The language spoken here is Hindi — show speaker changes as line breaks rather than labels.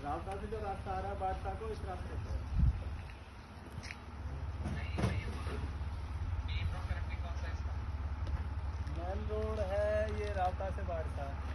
रावता से जो रास्ता आ रहा है बादशाह को, इस रास्ते से मेन रोड है ये रावता से बादशाह।